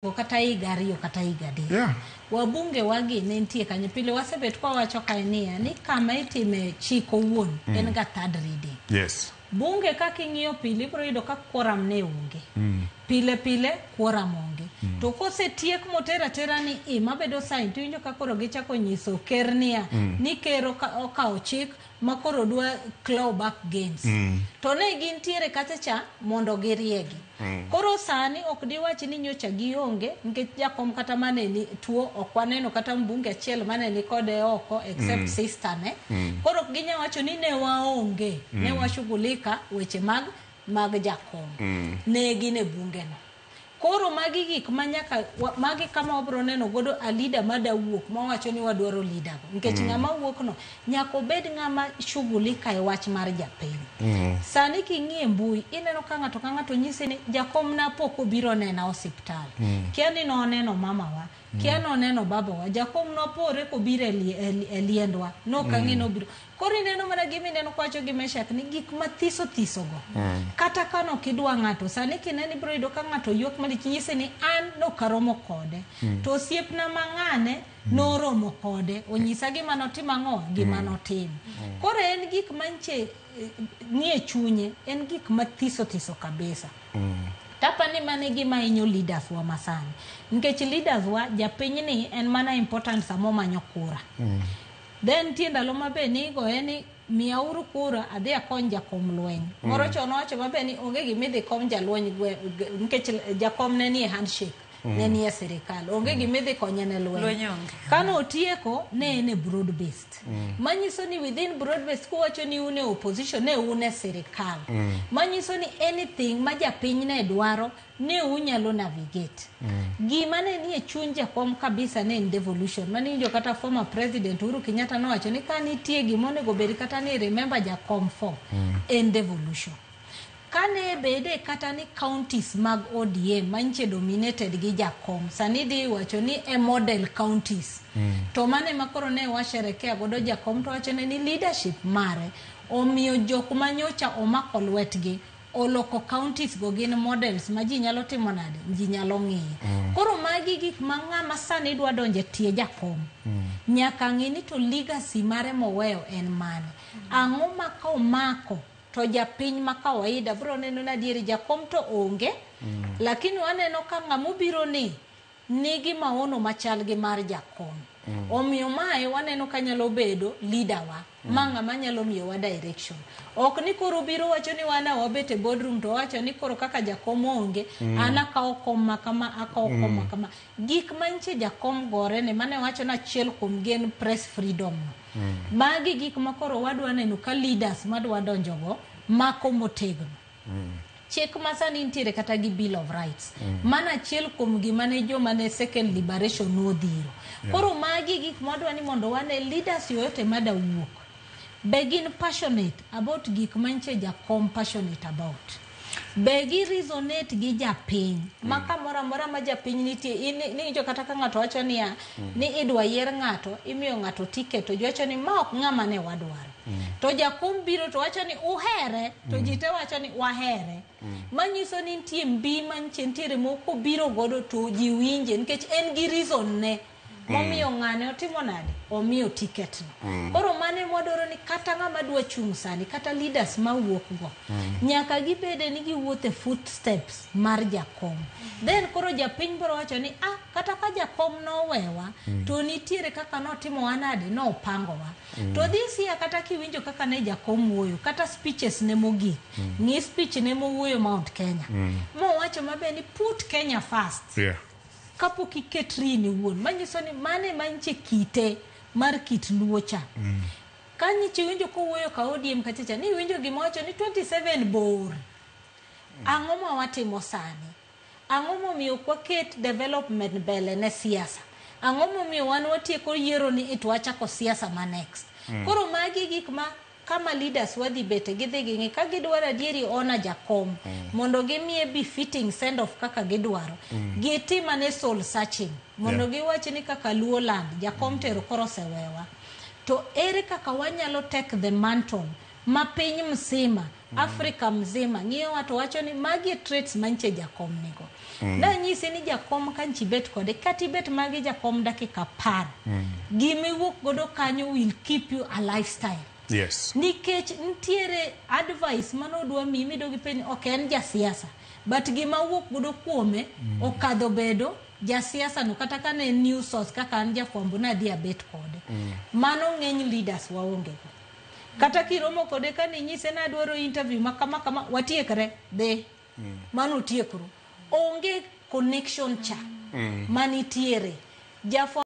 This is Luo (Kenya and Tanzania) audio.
kata igari kata igadi. Yeah. Wabunge wagi nentie kanye pile wasebet kwa wacho kaenia ni kama itime chiko wuon en ga third reading. Yes. Bunge kaking'iyo pile bro yudo ka quorum ne onge. Pile quorum onge. To kose tiek motera tera ni mabedo sign to injo ka koro gichako nyiso kernia ni kero ka ochik makoro dwa claw back gains. To ne gintiere kacha mondo giriegi. Koro sani ok diwachi ni nyocha gionge nikech jakom kata mane ni tuo okwaneno kata mbunge achiel mane ni kode oko except sister ne. Koro ginya wacho ni ne waonge ne washughulika weche mag jakom. Ne gine bunge no. Koro magi gik manyaka magi kama obro neno godo a leader mada wuok mawacho ni wadwaro leader go nikech ngama wuok no nyako bed ngama shughulika e wach mar japiny. Sani king'ie mbui ineno ka ng'ato nyise ni jakom na poko biro nena hospital. Kiani no neno mama wa, kiano neno baba wa, jakom no pore ko biro e liendwa no kang'ino biro. Koro ineno mana gimi neno kwacho gi Meshak ni gik mathiso go. Kata kano kidwa ng'ato sani kineni bro ido ka ng'ato yuok malich nyise ni an no karomo kode. To osiepna mang'ane no romo kode onyisa gima notima ng'o gima notim. Koro en gik manche nie chunye en gik mathiso kabisa. Tapa ni mane gima inyo leaders wa masani. Nikech leaders wa japiny ni en mana important samo manyo kura. Then tienda lo mabe ni go eni miauru kura adhi akony jakom lweny. Moro chono wacho mabe ni onge gimidhi kom jalweny nikech jakom ne ni handshake. Ne ni e serikal. Onge gimidhi konye ne lweny. Kano otieko ne ene broad based. Manyiso ni within broad based kuwacho ni une opposition ne une serikal. Manyiso ni anything ma japiny ne dwaro ne unyalo navigate. Gima ne ni e chuny jakom kabisa ne in devolution. Mani njo kata former president Uhuru Kenyatta no wacho ni kanitie gimonego bedi kata ni remember jakom for in devolution. Kane bede kata ni counties mag ODM manche dominated gi jakom. Sanidi wacho ni e model counties. To mane makoro ne washerekea godo jakom to wacho ni leadership mare omiyo jok manyocha omako lwetgi oloko counties go gin models ma ji nyalo timo nade ji nyalo ng'iyo. Koro magi gik ma ng'ama sani dwa donje tie jakom. Nyaka ng'ini to legacy mare moweyo en mane. Ang'o ma ka omako to japiny ma kawaida bro neno na dieri jakom to onge. Lakini waneno ka ng'amu biro ni nigi maono machal gi mar jakom. Omiyo mae waneno ka nyalo bedo leader wa manga manyalo miyo wa direction. Ok ni koro biro wacho ni wana wabete boardroom to wacho ni koro kaka jakom onge ana ka okoma kama aka okoma kama gik manche jakom gore ne mane wacho na chiel kum gen press freedom. Magi gik makoro wadwa neno ka leaders madwa donjogo mako motegno. Chik masani ntiere kata gi Bill of Rights. Mana chiel kum gima ne joma ne second liberation nodhiro. Koro magi gik modwa ni mondo wane leaders yoyote mada wuok. Begin passionate about gik manche jakom passionate about. Begi resonate gi japiny. Maka mora ma japiny nitie ni jo kata ka ng'ato wacho ni idwa yier ng'ato imiyo ng'ato ticket to wacho ni ma ok ng'ama ne wadwaro. To jakom biro to wacho ni uhere to jite wacho ni wahere. Manyiso ni nitie mbi manche ntiere moko biro godo to ji winje nikech en gi reason ne momiyo ng'ane otimo nade omiyo ticket no. Koro mane mwadoro ni kata ng'ama dwa chung sani kata leaders ma wuok go nyaka gibede ni giwuothe footsteps mar jakom. Then koro japiny biro wacho ni kata ka jakom no wewa to nitiere kaka notimo wanade no pango wa. To this year kata kiwinjo kaka ne jakom wuoyo kata speeches ne mogik ni speech ne mowuoyo Mount Kenya. Mo wacho mabe ni put Kenya first. Yeah. Kapo kiketri ni wuon manyiso ni mane manche kite mar kit luocha. Kanyi chiwinjo ko wuoyo ka ODM kachacha ni winjo gimocho ni 27 bor. Ang'o ma watimo sani? Ang'o momiyo kwaket development mbele ne siasa? Ang'o momiyo wan watieko yiero ni itwachako siasa ma next? Koro magi gik ma kama leaders wadhi bete gidhi gingi ka gidwaro adieri ona jakom mondo gimie befitting send off kaka gidwaro gitima ne soul searching mondo giwachi ni kaka luo land jakom tero koro sewewa to ere kaka wanyalo take the mantle ma piny msima Afrika mzima ng'iyo watu wacho ni magi traits manche jakom nigo. Na nyisi ni jakom kan chibet kode kati bet magi jakom dakika par. Gimi wuok godo kanyo will keep you a lifestyle. Yes. Nikech ntiere advice manodwa mimi dogi penni ok en jasiasa. But gima wuok godo kuome okadho bedo jasiasa no kata kane news source kaka an jafwambo na dia bet kode. Mano ng'eny leaders waonge go. Kata kiromo kode kani nyise na dwaro interview makama watiekre de mano tiekru onge connection cha manitiere